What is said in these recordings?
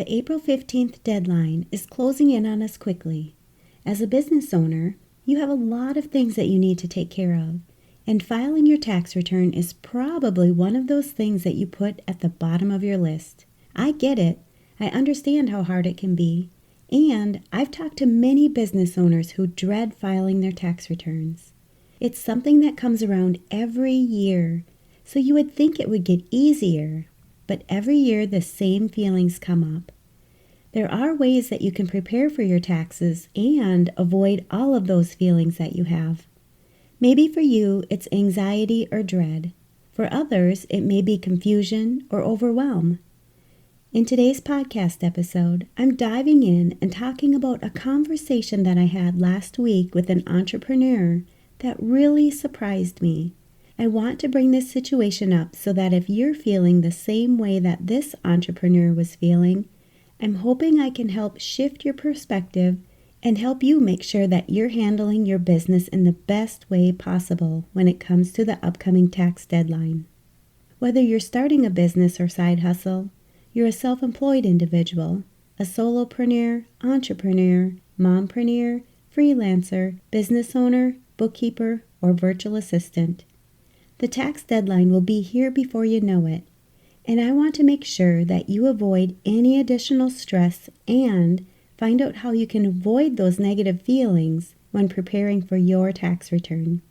The April 15th deadline is closing in on us quickly. As a business owner, you have a lot of things that you need to take care of, and filing your tax return is probably one of those things that you put at the bottom of your list. I get it. I understand how hard it can be, and I've talked to many business owners who dread filing their tax returns. It's something that comes around every year, so you would think it would get easier. But every year the same feelings come up. There are ways that you can prepare for your taxes and avoid all of those feelings that you have. Maybe for you it's anxiety or dread. For others it may be confusion or overwhelm. In today's podcast episode, I'm diving in and talking about a conversation that I had last week with an entrepreneur that really surprised me. I want to bring this situation up so that if you're feeling the same way that this entrepreneur was feeling, I'm hoping I can help shift your perspective and help you make sure that you're handling your business in the best way possible when it comes to the upcoming tax deadline. Whether you're starting a business or side hustle, you're a self-employed individual, a solopreneur, entrepreneur, mompreneur, freelancer, business owner, bookkeeper, or virtual assistant. The tax deadline will be here before you know it, and I want to make sure that you avoid any additional stress and find out how you can avoid those negative feelings when preparing for your tax return.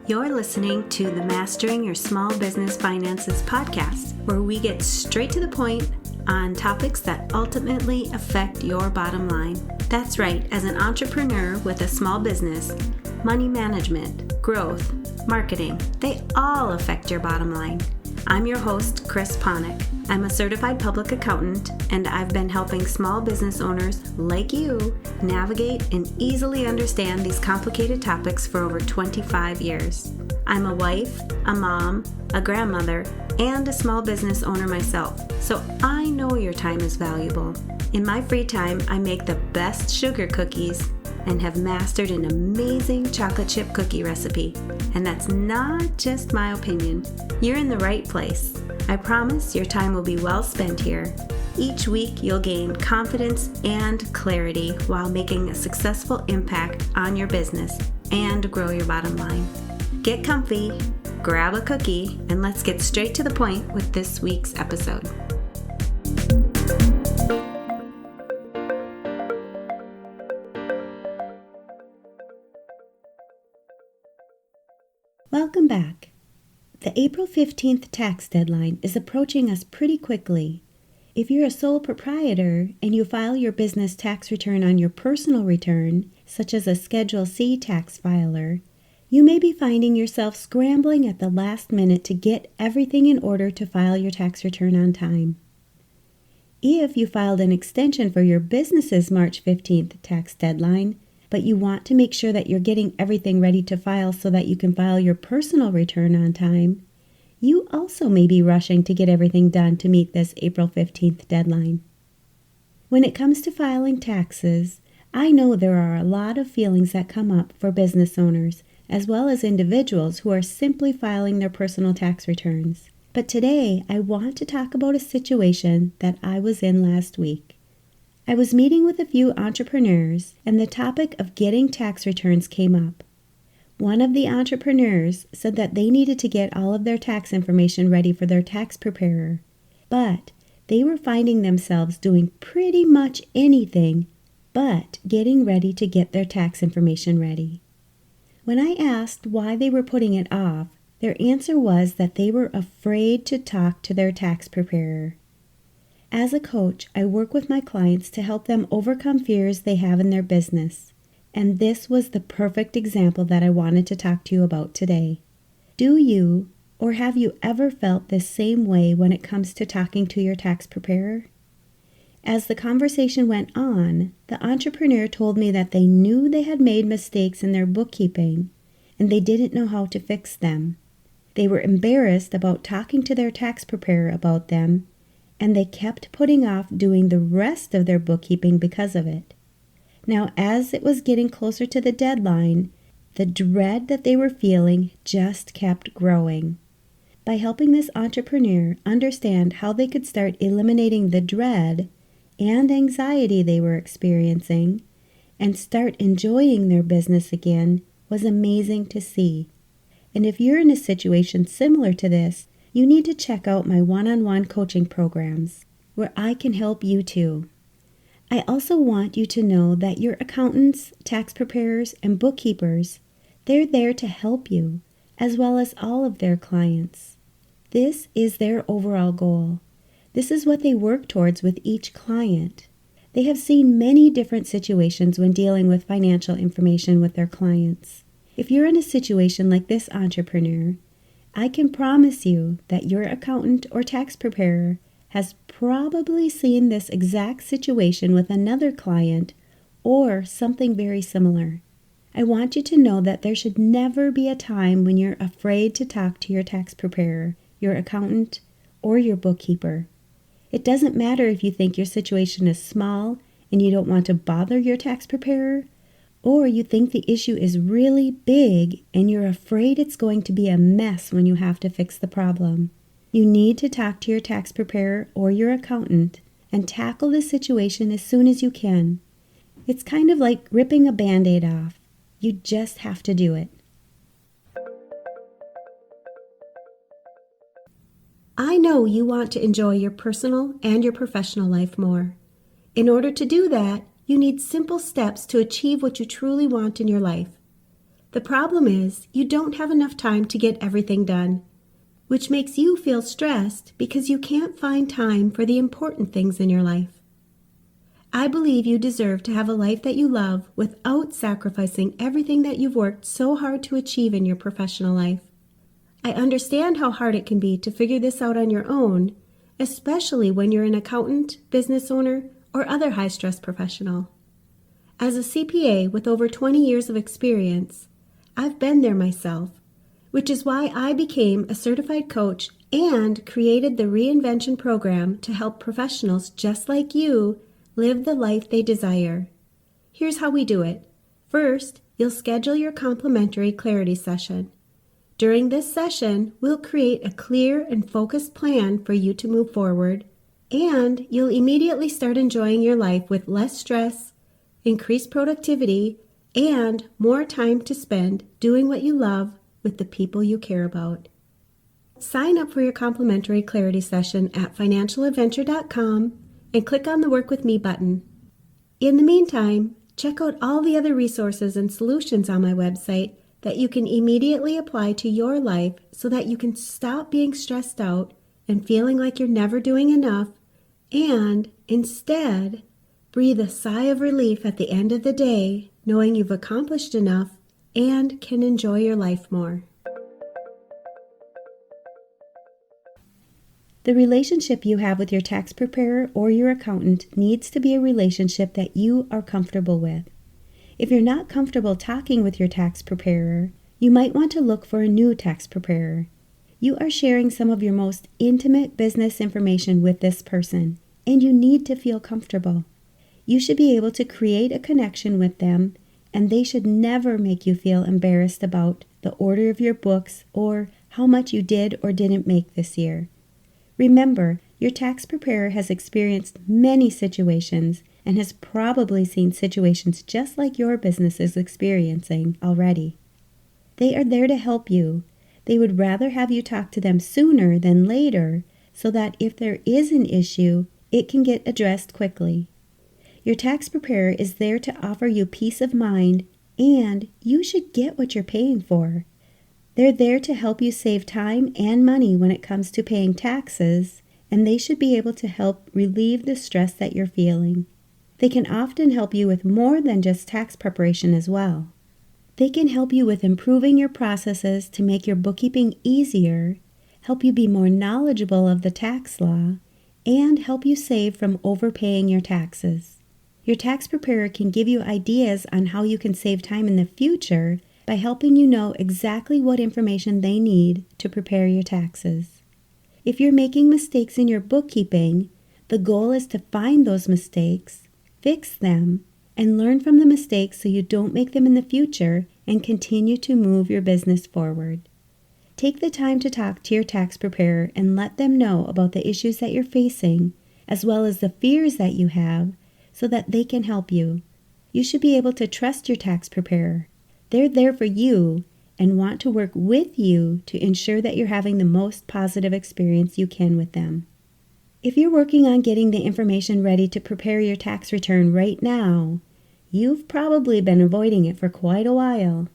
You're listening to the Mastering Your Small Business Finances podcast, where we get straight to the point on topics that ultimately affect your bottom line. That's right, as an entrepreneur with a small business, money management, growth, marketing, they all affect your bottom line. I'm your host, Chris Ponick. I'm a certified public accountant, and I've been helping small business owners like you navigate and easily understand these complicated topics for over 25 years. I'm a wife, a mom, a grandmother, and a small business owner myself, so I know your time is valuable. In my free time, I make the best sugar cookies and have mastered an amazing chocolate chip cookie recipe. And that's not just my opinion. You're in the right place. I promise your time will be well spent here. Each week, you'll gain confidence and clarity while making a successful impact on your business and grow your bottom line. Get comfy, grab a cookie, and let's get straight to the point with this week's episode. Welcome back. The April 15th tax deadline is approaching us pretty quickly. If you're a sole proprietor and you file your business tax return on your personal return, such as a Schedule C tax filer, you may be finding yourself scrambling at the last minute to get everything in order to file your tax return on time. If you filed an extension for your business's March 15th tax deadline, but you want to make sure that you're getting everything ready to file so that you can file your personal return on time, you also may be rushing to get everything done to meet this April 15th deadline. When it comes to filing taxes, I know there are a lot of feelings that come up for business owners, as well as individuals who are simply filing their personal tax returns. But today, I want to talk about a situation that I was in last week. I was meeting with a few entrepreneurs, and the topic of getting tax returns came up. One of the entrepreneurs said that they needed to get all of their tax information ready for their tax preparer, but they were finding themselves doing pretty much anything but getting ready to get their tax information ready. When I asked why they were putting it off, their answer was that they were afraid to talk to their tax preparer. As a coach, I work with my clients to help them overcome fears they have in their business, and this was the perfect example that I wanted to talk to you about today. Do you, or have you ever felt this same way when it comes to talking to your tax preparer? As the conversation went on, the entrepreneur told me that they knew they had made mistakes in their bookkeeping, and they didn't know how to fix them. They were embarrassed about talking to their tax preparer about them, and they kept putting off doing the rest of their bookkeeping because of it. Now, as it was getting closer to the deadline, the dread that they were feeling just kept growing. By helping this entrepreneur understand how they could start eliminating the dread and anxiety they were experiencing and start enjoying their business again was amazing to see. And if you're in a situation similar to this, you need to check out my one-on-one coaching programs where I can help you too. I also want you to know that your accountants, tax preparers, and bookkeepers, they're there to help you, as well as all of their clients. This is their overall goal. This is what they work towards with each client. They have seen many different situations when dealing with financial information with their clients. If you're in a situation like this entrepreneur, I can promise you that your accountant or tax preparer has probably seen this exact situation with another client or something very similar. I want you to know that there should never be a time when you're afraid to talk to your tax preparer, your accountant, or your bookkeeper. It doesn't matter if you think your situation is small and you don't want to bother your tax preparer, or you think the issue is really big and you're afraid it's going to be a mess when you have to fix the problem. You need to talk to your tax preparer or your accountant and tackle the situation as soon as you can. It's kind of like ripping a Band-Aid off. You just have to do it. I know you want to enjoy your personal and your professional life more. In order to do that, you need simple steps to achieve what you truly want in your life. The problem is you don't have enough time to get everything done, which makes you feel stressed because you can't find time for the important things in your life. I believe you deserve to have a life that you love without sacrificing everything that you've worked so hard to achieve in your professional life. I understand how hard it can be to figure this out on your own, especially when you're an accountant, business owner, or other high-stress professional. As a CPA with over 20 years of experience, I've been there myself, which is why I became a certified coach and created the Reinvention program to help professionals just like you live the life they desire. Here's how we do it. First, you'll schedule your complimentary clarity session. During this session, we'll create a clear and focused plan for you to move forward, and you'll immediately start enjoying your life with less stress, increased productivity, and more time to spend doing what you love with the people you care about. Sign up for your complimentary clarity session at financialadventure.com and click on the Work With Me button. In the meantime, check out all the other resources and solutions on my website that you can immediately apply to your life so that you can stop being stressed out and feeling like you're never doing enough, and instead breathe a sigh of relief at the end of the day knowing you've accomplished enough and can enjoy your life more. The relationship you have with your tax preparer or your accountant needs to be a relationship that you are comfortable with. If you're not comfortable talking with your tax preparer, you might want to look for a new tax preparer. You are sharing some of your most intimate business information with this person, and you need to feel comfortable. You should be able to create a connection with them, and they should never make you feel embarrassed about the order of your books or how much you did or didn't make this year. Remember, your tax preparer has experienced many situations and has probably seen situations just like your business is experiencing already. They are there to help you. They would rather have you talk to them sooner than later so that if there is an issue, it can get addressed quickly. Your tax preparer is there to offer you peace of mind, and you should get what you're paying for. They're there to help you save time and money when it comes to paying taxes, and they should be able to help relieve the stress that you're feeling. They can often help you with more than just tax preparation as well. They can help you with improving your processes to make your bookkeeping easier, help you be more knowledgeable of the tax law, and help you save from overpaying your taxes. Your tax preparer can give you ideas on how you can save time in the future by helping you know exactly what information they need to prepare your taxes. If you're making mistakes in your bookkeeping, the goal is to find those mistakes, fix them, and learn from the mistakes so you don't make them in the future and continue to move your business forward. Take the time to talk to your tax preparer and let them know about the issues that you're facing, as well as the fears that you have, so that they can help you. You should be able to trust your tax preparer. They're there for you and want to work with you to ensure that you're having the most positive experience you can with them. If you're working on getting the information ready to prepare your tax return right now, you've probably been avoiding it for quite a while.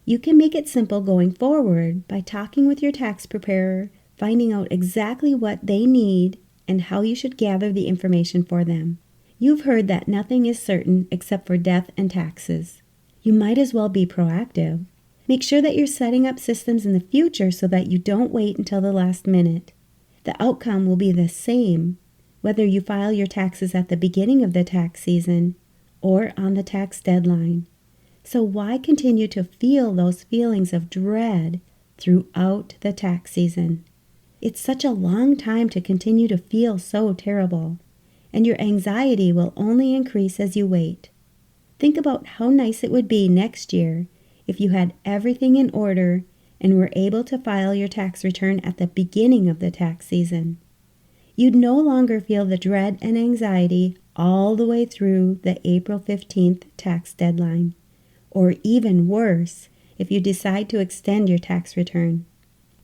You can make it simple going forward by talking with your tax preparer, finding out exactly what they need and how you should gather the information for them. You've heard that nothing is certain except for death and taxes. You might as well be proactive. Make sure that you're setting up systems in the future so that you don't wait until the last minute. The outcome will be the same, whether you file your taxes at the beginning of the tax season or on the tax deadline. So why continue to feel those feelings of dread throughout the tax season? It's such a long time to continue to feel so terrible, and your anxiety will only increase as you wait. Think about how nice it would be next year if you had everything in order and were able to file your tax return at the beginning of the tax season. You'd no longer feel the dread and anxiety all the way through the April 15th tax deadline, or even worse, if you decide to extend your tax return.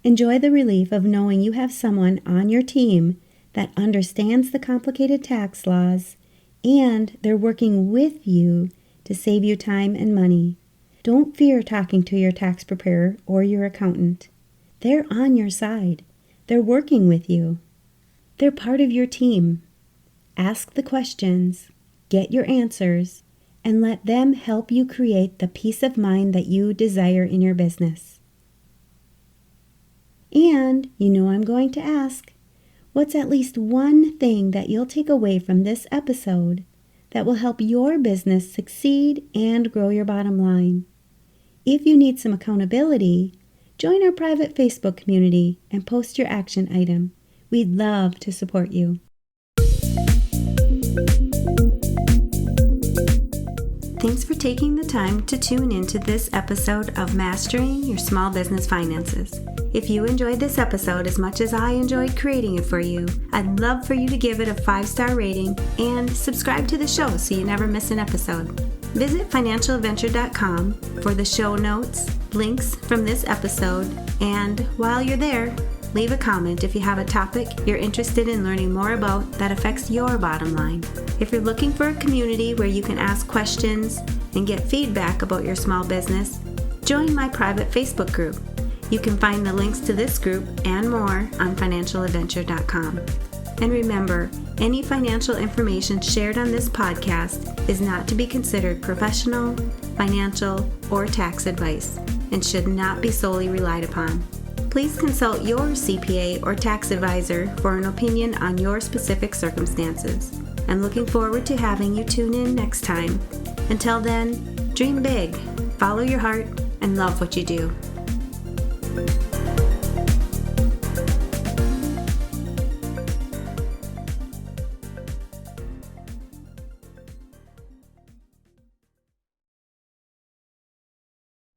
Enjoy the relief of knowing you have someone on your team that understands the complicated tax laws, and they're working with you to save you time and money. Don't fear talking to your tax preparer or your accountant. They're on your side. They're working with you. They're part of your team. Ask the questions, get your answers, and let them help you create the peace of mind that you desire in your business. And you know I'm going to ask, what's at least one thing that you'll take away from this episode that will help your business succeed and grow your bottom line? If you need some accountability, join our private Facebook community and post your action item. We'd love to support you. Thanks for taking the time to tune into this episode of Mastering Your Small Business Finances. If you enjoyed this episode as much as I enjoyed creating it for you, I'd love for you to give it a 5-star rating and subscribe to the show so you never miss an episode. Visit financialadventure.com for the show notes, links from this episode, and while you're there, leave a comment if you have a topic you're interested in learning more about that affects your bottom line. If you're looking for a community where you can ask questions and get feedback about your small business, join my private Facebook group. You can find the links to this group and more on financialadventure.com. And remember, any financial information shared on this podcast is not to be considered professional, financial, or tax advice and should not be solely relied upon. Please consult your CPA or tax advisor for an opinion on your specific circumstances. I'm looking forward to having you tune in next time. Until then, dream big, follow your heart, and love what you do.